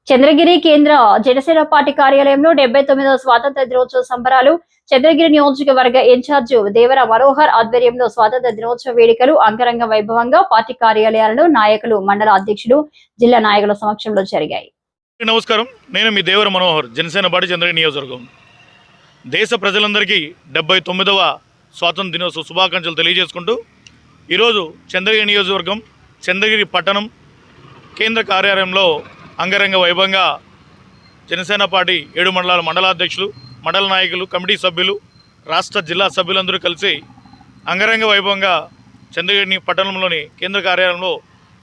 చంద్రగిరి కేంద్ర జనసేన పార్టీ కార్యాలయంలో 79వ స్వాతంత్ర దినోత్సవ సంబరాలు. చంద్రగిరి నియోజకవర్గ ఇన్ఛార్జి దేవర మనోహర్ ఆధ్వర్యంలో స్వాతంత్ర దినోత్సవ వేడుకలు అంగరంగ వైభవంగా పార్టీ కార్యాలయాలను నాయకులు, మండల అధ్యక్షులు, జిల్లా నాయకుల సమక్షంలో జరిగాయి. నమస్కారం, నేను మీ దేవర మనోహర్, జనసేన పార్టీ చంద్రగిరి నియోజకవర్గం. దేశ ప్రజలందరికీ 79వ స్వాతంత్ర దినోత్సవ శుభాకాంక్షలు తెలియజేసుకుంటూ ఈరోజు చంద్రగిరి నియోజకవర్గం చంద్రగిరి పట్టణం కేంద్ర కార్యాలయంలో అంగరంగ వైభవంగా జనసేన పార్టీ 7 మండలాల మండలాధ్యక్షులు, మండల నాయకులు, కమిటీ సభ్యులు, రాష్ట్ర జిల్లా సభ్యులందరూ కలిసి అంగరంగ వైభవంగా చంద్రగిరి పట్టణంలోని కేంద్ర కార్యాలయంలో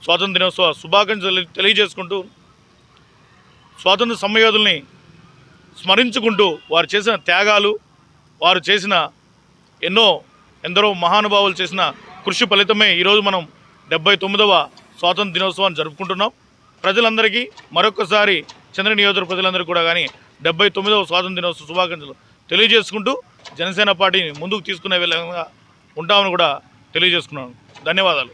స్వాతంత్ర దినోత్సవ శుభాకాంక్షలు తెలియజేసుకుంటూ స్వాతంత్ర సమరయోధుల్ని స్మరించుకుంటూ వారు చేసిన త్యాగాలు, వారు చేసిన ఎందరో మహానుభావులు చేసిన కృషి ఫలితమే ఈరోజు మనం 79వ స్వాతంత్ర దినోత్సవాన్ని జరుపుకుంటున్నాం. ప్రజలందరికీ మరొకసారి చంద్రగిరి నియోజకవర్గ ప్రజలందరికీ కూడా కానీ 79వ స్వాతంత్ర దినోత్సవ శుభాకాంక్షలు తెలియజేసుకుంటూ జనసేన పార్టీని ముందుకు తీసుకునే విధంగా ఉంటామని కూడా తెలియజేసుకున్నాను. ధన్యవాదాలు.